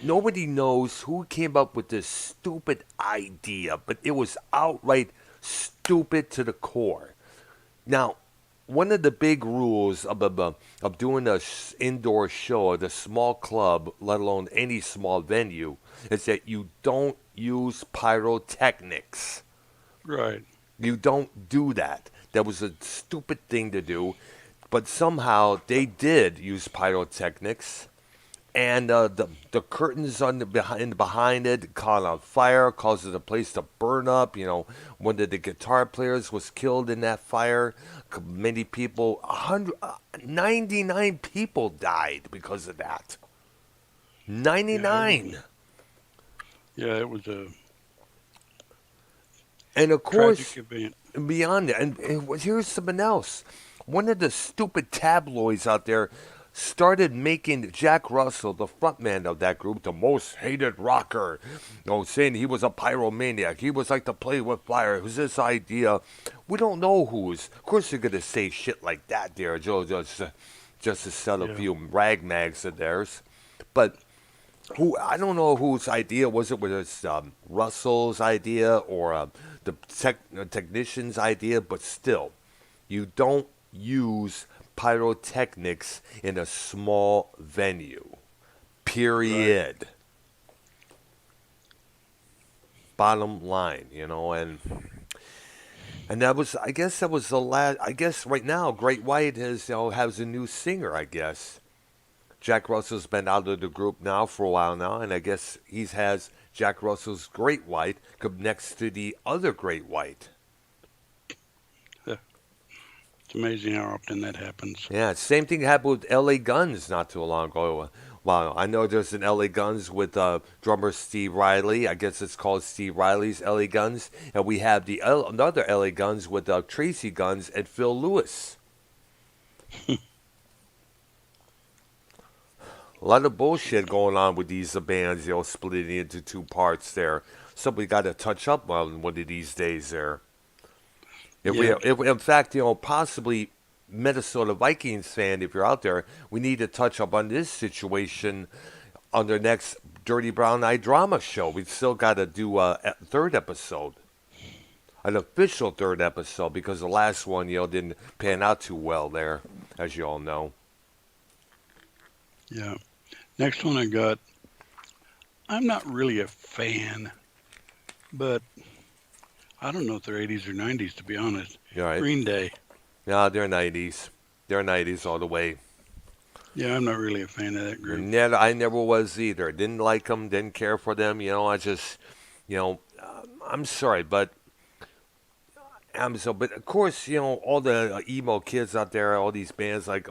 nobody knows who came up with this stupid idea, but it was outright stupid to the core. Now, one of the big rules of doing a indoor show at a small club, let alone any small venue, is that you don't use pyrotechnics. Right. You don't do that. That was a stupid thing to do, but somehow they did use pyrotechnics, and the curtains on the behind it caught on fire, caused the place to burn up. One of the guitar players was killed in that fire. Many people, 99 people died because of that. Yeah. 99. Yeah, it was a And of tragic course, event. beyond that, here's something else. One of the stupid tabloids out there started making Jack Russell, the frontman of that group, the most hated rocker. Saying he was a pyromaniac. He was like to play with fire. It was this idea. We don't know who's. Of course, they're gonna say shit like that, there, Joe, just to sell a Yeah. few rag mags of theirs. But who I don't know whose idea was it. Was it Russell's idea or technician's idea? But still, you don't use pyrotechnics in a small venue. Right. Period. Bottom line, and that was, I guess, that was the last. I guess right now, Great White has a new singer. I guess Jack Russell's been out of the group now for a while now, and I guess he has Jack Russell's Great White come next to the other Great White. Yeah. It's amazing how often that happens. Yeah, same thing happened with L.A. Guns not too long ago. Wow, I know there's an L.A. Guns with drummer Steve Riley. I guess it's called Steve Riley's L.A. Guns, and we have another L.A. Guns with Tracy Guns and Phil Lewis. A lot of bullshit going on with these bands, splitting into two parts there. Somebody got to touch up on one of these days there. Yeah. If in fact, possibly Minnesota Vikings fan, if you're out there, we need to touch up on this situation on the next Dirty Brown Eye drama show. We've still got to do a third episode, an official third episode, because the last one, didn't pan out too well there, as you all know. Yeah. Next one I got, I'm not really a fan, but I don't know if they're 80s or 90s, to be honest. You all right? Green Day. Yeah, they're 90s. They're 90s all the way. Yeah, I'm not really a fan of that group. I never was either. Didn't like them, didn't care for them. I just, I'm sorry, but but of course, all the emo kids out there, all these bands like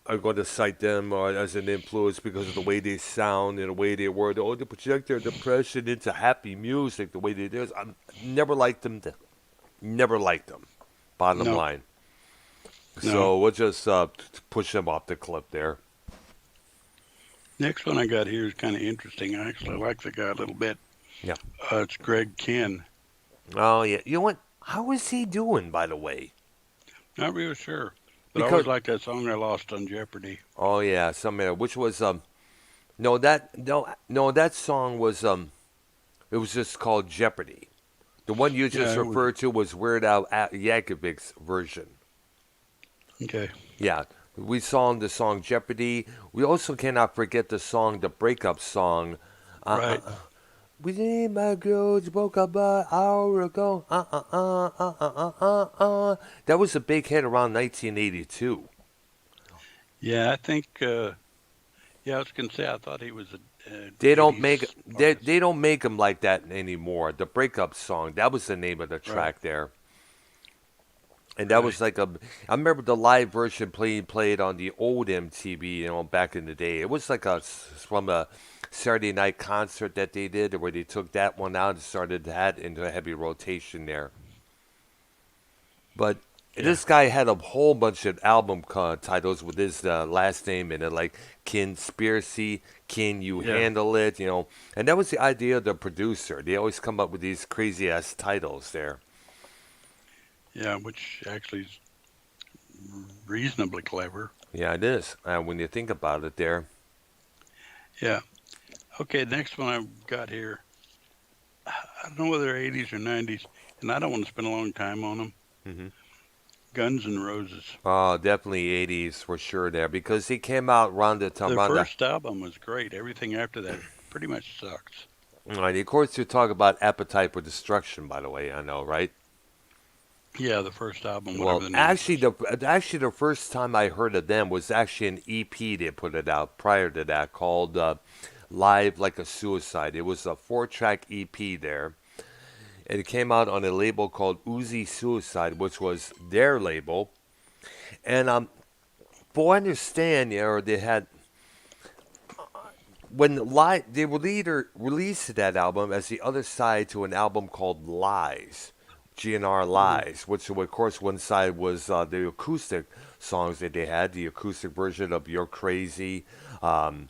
are going to cite them as an influence because of the way they sound and the way they were. They project their depression into happy music the way they do. I never liked them. Never liked them. Bottom No, line. no. So we'll just push them off the cliff there. Next one I got here is kind of interesting. I actually like the guy a little bit. Yeah. It's Greg Kihn. Oh yeah. You know what? How is he doing, by the way? Not real sure, but I Because always like that song I lost on Jeopardy. oh yeah, which was no that song was it was just called Jeopardy. The one you Yeah, just it was, referred to was Weird Al Yankovic's version. okay. Yeah, we saw the song Jeopardy. We also cannot forget the breakup song. Uh, Right. uh, we need my girls broke up an hour ago. That was a big hit around 1982. Yeah, I think. Yeah, I was gonna say I thought he was a They don't make 80s artist. they don't make them like that anymore. The breakup song, that was the name of the Right. track there. And that Right. was like I remember the live version played on the old MTV, back in the day. It was like from a Saturday night concert that they did where they took that one out and started that into a heavy rotation there. But Yeah. this guy had a whole bunch of album titles with his last name in it, like Conspiracy, Can You Yeah. Handle It, And that was the idea of the producer. They always come up with these crazy ass titles there. Yeah, which actually is reasonably clever. Yeah, it is. When you think about it there. Yeah. Okay, next one I've got here. I don't know whether they're 80s or 90s, and I don't want to spend a long time on them. Hmm. Guns N' Roses. Oh, definitely 80s for sure there because he came out around the time. The Around the, first album was great. Everything after that pretty much sucks. and of course, you talk about Appetite for Destruction, by the way, I know, right? Yeah, the first album, whatever Well, the name was. actually, the first time I heard of them was actually an EP they put it out prior to that called "Live Like a Suicide." It was a 4-track EP there, and it came out on a label called Uzi Suicide, which was their label. And for I understand, they had when live they would either release that album as the other side to an album called Lies, GNR Mm. Lies, which of course one side was the acoustic songs that they had, the acoustic version of You're Crazy, um,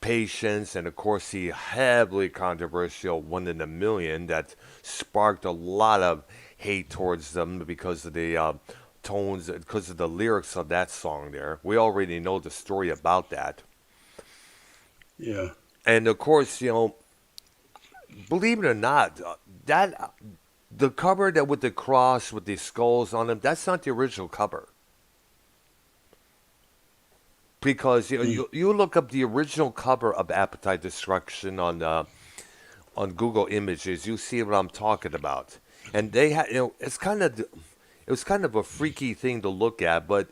Patience, and of course the heavily controversial One in a Million that sparked a lot of hate towards them because of the tones, because of the lyrics of that song there. We already know the story about that. Yeah. And of course, believe it or not, that the cover that with the cross with the skulls on them, that's not the original cover. Because Mm. you look up the original cover of Appetite Destruction on Google Images, you see what I'm talking about. And they had, it was kind of a freaky thing to look at, but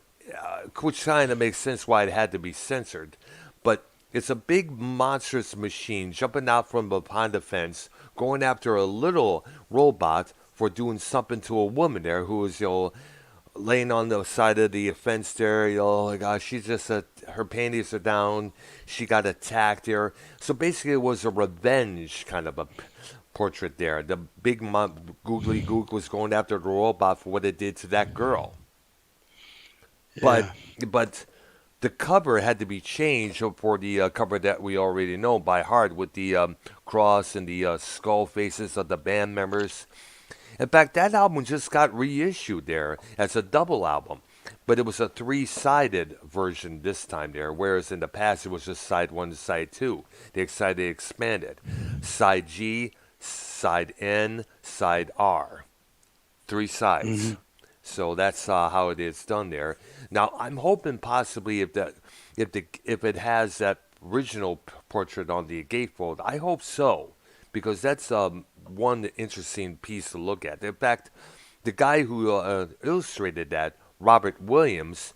which kind of makes sense why it had to be censored. But it's a big monstrous machine jumping out from behind the fence, going after a little robot for doing something to a woman there who is, laying on the side of the fence there. Like, she's just her panties are down. She got attacked there. So basically, it was a revenge kind of a portrait there. The big googly gook was going after the robot for what it did to that girl. But Yeah. but the cover had to be changed for the cover that we already know by heart with the cross and the skull faces of the band members. In fact, that album just got reissued there as a double album, but it was a three-sided version this time there, whereas in the past it was just side one, side two. They decided to expand it. Side G, side N, side R. Three sides. Hmm. So that's how it is done there. Now I'm hoping possibly if it has that original portrait on the gatefold, I hope so, because that's one interesting piece to look at. In fact, the guy who illustrated that, Robert Williams,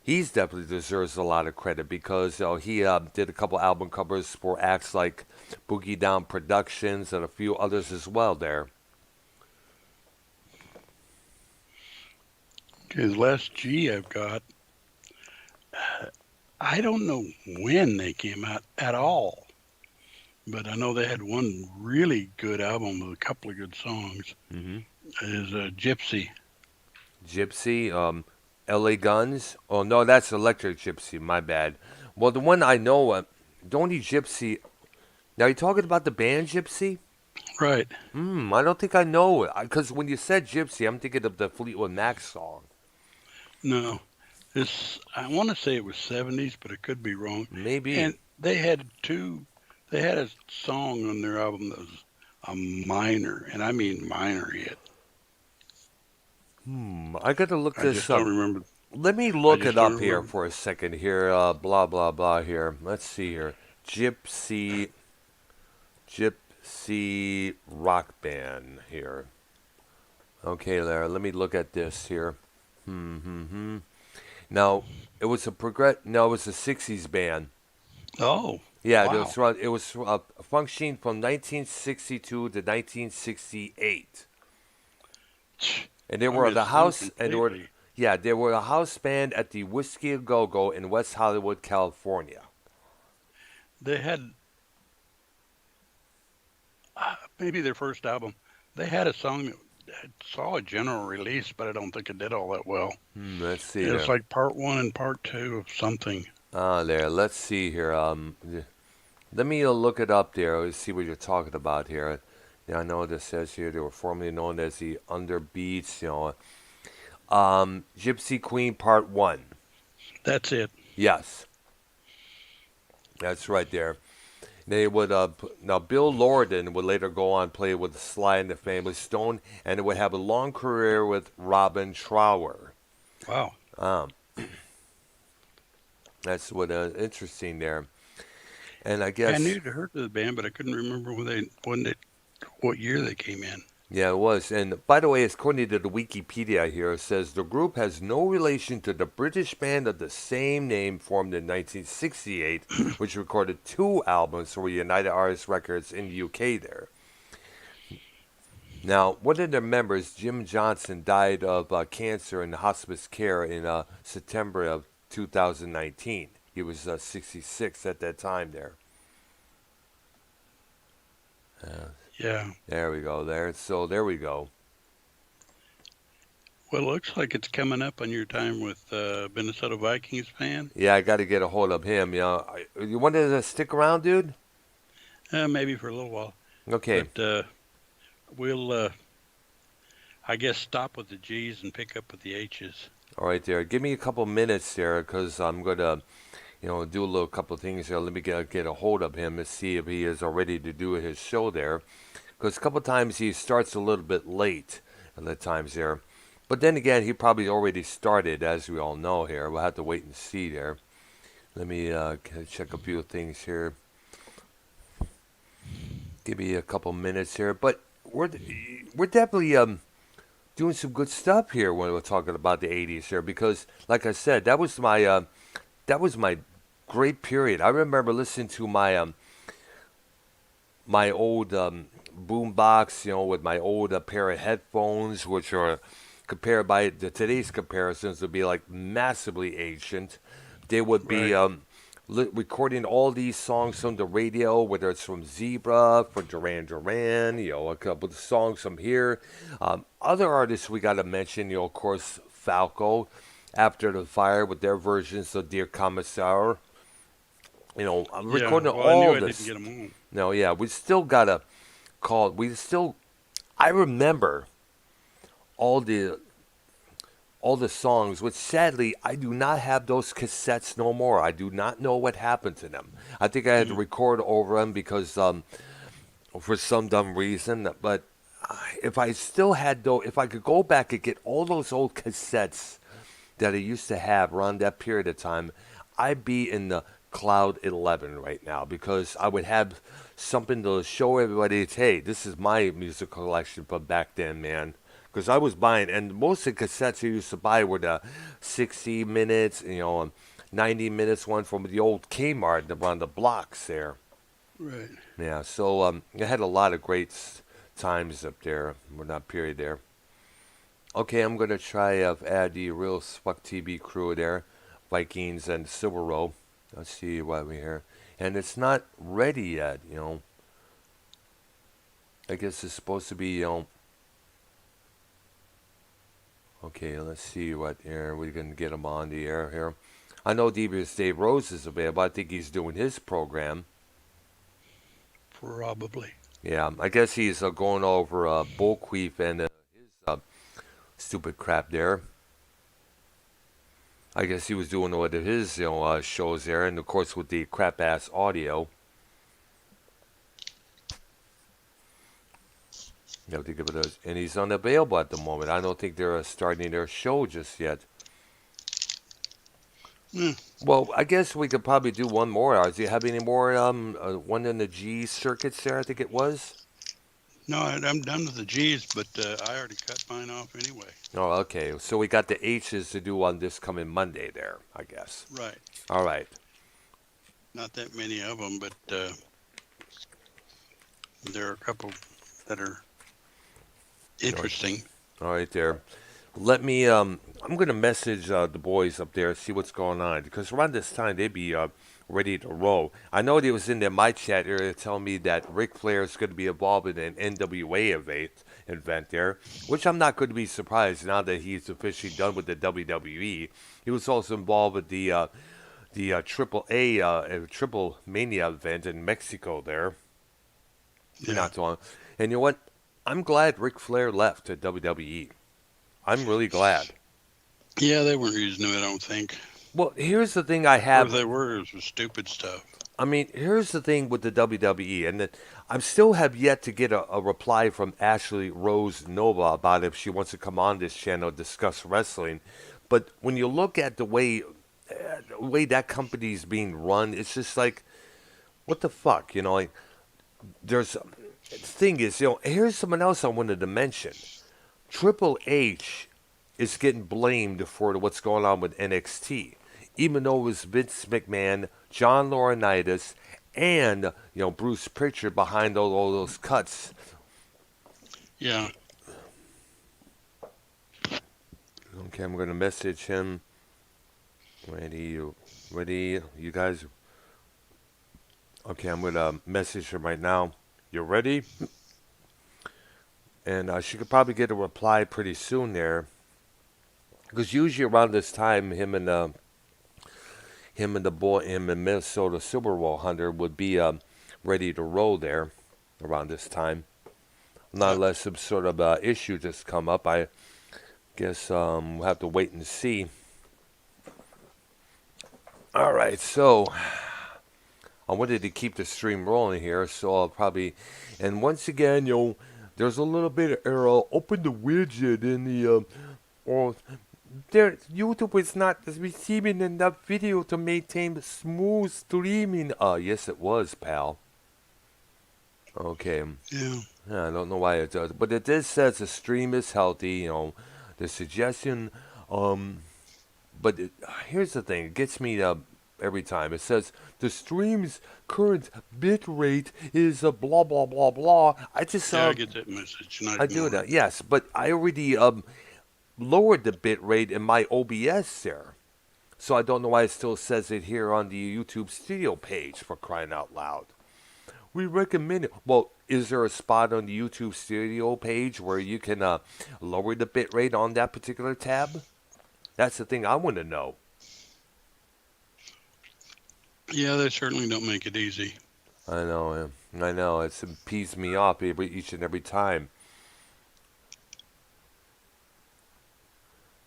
he's definitely deserves a lot of credit because he did a couple album covers for acts like Boogie Down Productions and a few others as well there. His last G I've got, I don't know when they came out at all, but I know they had one really good album with a couple of good songs. Hmm. Is Gypsy. Gypsy, L.A. Guns. Oh no, that's Electric Gypsy. My bad. Well, the one I know, the only Gypsy. Now you talking about the band Gypsy? Right. I don't think I know it because when you said Gypsy, I'm thinking of the Fleetwood Mac song. No, this I want to say it was 70s, but it could be wrong. Maybe. And they had two. They had a song on their album that was a minor, and I mean minor hit. I gotta look I this just don't up. remember. Let me I look it just don't up here remember. for a second here. Blah blah blah here. Let's see here. Gypsy, Gypsy rock band here. Okay, Lara. Let me look at this here. Hmm. Now, it was a progress. No, it was a '60s band. Oh, Yeah, wow. it was functioning from 1962 to 1968, and they I were the missed them house and they were completely. yeah they were a house band at the Whiskey a Go Go in West Hollywood, California. They had maybe their first album. They had a song that saw a general release, but I don't think it did all that well. Let's see It was there. like part one and part two of something. There. Let's see here. Let me look it up there. Let's see what you're talking about here. Yeah, I know this says here they were formerly known as the Underbeats. Gypsy Queen Part One. That's it. Yes, that's right there. They would now Bill Lorden would later go on play with Sly and the Family Stone, and it would have a long career with Robin Trower. Wow. Um, that's what interesting there. And I I guess knew to heard of the band, but I couldn't remember what year they came in. yeah, it was. And by the way, according to the Wikipedia here, it says the group has no relation to the British band of the same name formed in 1968, which recorded two albums for United Artists Records in the UK there. Now, one of their members, Jim Johnson, died of cancer in hospice care in September of 2019. He was 66 at that time there. Uh, Yeah. there we go. There. So there we go. Well, it looks like it's coming up on your time with Minnesota Vikings fan. Yeah, I got to get a hold of him. You wanted to stick around, dude? Maybe for a little while, Okay. but we'll, I guess, stop with the G's and pick up with the H's. All right, there. Give me a couple minutes there, because I'm gonna, do a little couple things there. Let me get a hold of him and see if he is all ready to do his show there. Because a couple times he starts a little bit late at the times there. But then again, he probably already started, as we all know here. We'll have to wait and see there. Let me check a few things here. Give me a couple minutes here. But we're definitely doing some good stuff here when we're talking about the 80s here, because like I said, that was my great period. I remember listening to my old boom box, with my old pair of headphones, which are compared by today's comparisons would be like massively ancient. They would be Right. recording all these songs from the radio, whether it's from Zebra, from Duran Duran, a couple of songs from here. Other artists we got to mention, of course, Falco, After the Fire, with their versions of Dear Commissar. I'm Yeah. recording Well, I knew all I didn't this. get them on. No, yeah, we still got to call. I remember all the all the songs, which sadly I do not have those cassettes no more. I do not know what happened to them. I think I had to Mm. record over them because for some dumb reason. But if I still had though, if I could go back and get all those old cassettes that I used to have around that period of time, I'd be in the cloud 11 right now, because I would have something to show everybody. Hey, this is my music collection from back then, man. Because I was buying, and most of the cassettes I used to buy were the 60 minutes, 90 minutes one from the old Kmart around the blocks there. Right. Yeah, so I had a lot of great times up there in that period there. Okay, I'm gonna try add the real Spuck TV crew there, Vikings and Silver Row. Let's see what we hear, and it's not ready yet. I guess it's supposed to be. Okay, let's see what here we can get him on the air here. I know Dave Rose is available. I think he's doing his program. Probably. Yeah, I guess he's going over Bullqueef and his stupid crap there. I guess he was doing one of his shows there, and of course with the crap ass audio. You have to give it a, and he's unavailable at the moment. I don't think they're starting their show just yet. Mm. Well, I guess we could probably do one more. Do you have any more? One in the G circuits there, I think it was. No, I'm done with the G's, but I already cut mine off anyway. Oh, okay. So we got the H's to do on this coming Monday there, I guess. Right. All right. Not that many of them, but there are a couple that are interesting. All right there. Let me. I'm gonna message the boys up there, see what's going on, because around this time they'd be ready to roll. I know they was in there my chat area telling me that Ric Flair is going to be involved in an NWA event there, which I'm not going to be surprised now that he's officially done with the WWE. He was also involved with the Triple A Triple Mania event in Mexico there. Yeah. Not too long. And you know what? I'm glad Ric Flair left to WWE. I'm really glad. Yeah, they weren't using them, I don't think. Well, here's the thing I Or if have. they were, it was stupid stuff. I mean, here's the thing with the WWE, and that I still have yet to get a reply from Ashley Rose Nova about if she wants to come on this channel and discuss wrestling. But when you look at the way that company's being run, it's just like, what the fuck, Like, there's the thing is, here's someone else I wanted to mention. Triple H is getting blamed for what's going on with NXT, even though it was Vince McMahon, John Laurinaitis, and Bruce Pritchard behind all those cuts. Yeah. Okay, I'm gonna message him. Ready, you guys. Okay, I'm gonna message him right now. You ready? And she could probably get a reply pretty soon there. Because usually around this time, him and Minnesota Super Bowl hunter would be ready to roll there around this time. Not Yep. unless some sort of issue just come up. I guess we'll have to wait and see. All right, so I wanted to keep the stream rolling here, so I'll probably. And once again, there's a little bit of error. Open the widget in the or there. YouTube is not receiving enough video to maintain smooth streaming. Yes, it was, pal. Okay. Yeah. Yeah, I don't know why it does, but it does says the stream is healthy. The suggestion. Um, but here's the thing: it gets me every time. It says the stream's current bit rate is blah blah blah blah. Yeah, I get that message and I I do ignore that. it. Yes, but I already lowered the bit rate in my OBS there, so I don't know why it still says it here on the YouTube Studio page. For crying out loud, we recommend it. Well, is there a spot on the YouTube Studio page where you can lower the bit rate on that particular tab? That's the thing I want to know. Yeah, they certainly don't make it easy. I know, I know. It's pees me off each and every time.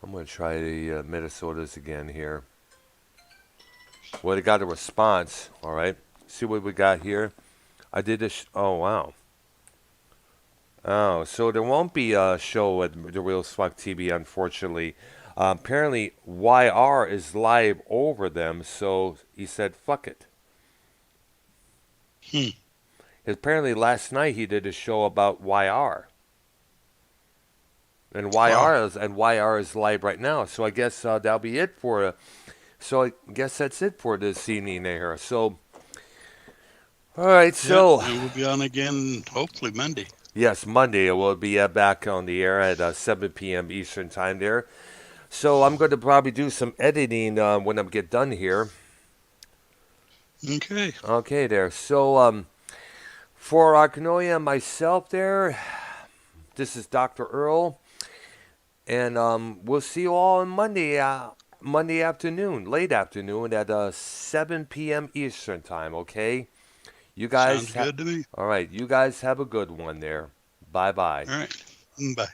I'm gonna try the Minnesotas again here. Well, they got a response. All right. See what we got here. I did this. Oh wow. Oh, so there won't be a show at the Real Swag TV, unfortunately. Apparently, YR is live over them, so he said, "Fuck it." Hmm. Apparently, last night he did a show about YR. And Wow. YR is live right now. So I guess that'll be it for. So I guess that's it for this evening there. So all right. Yeah, So and we'll be on again hopefully Monday. yes, Monday we'll be back on the air at 7 p.m. Eastern time there. So I'm going to probably do some editing when I get done here. Okay. Okay, there. So for Arknolia and myself there, this is Dr. Earl. And we'll see you all on Monday, Monday afternoon, late afternoon at 7 p.m. Eastern time. Okay, you Sounds guys. good to me. All right, you guys have a good one there. Bye bye. All right. Bye.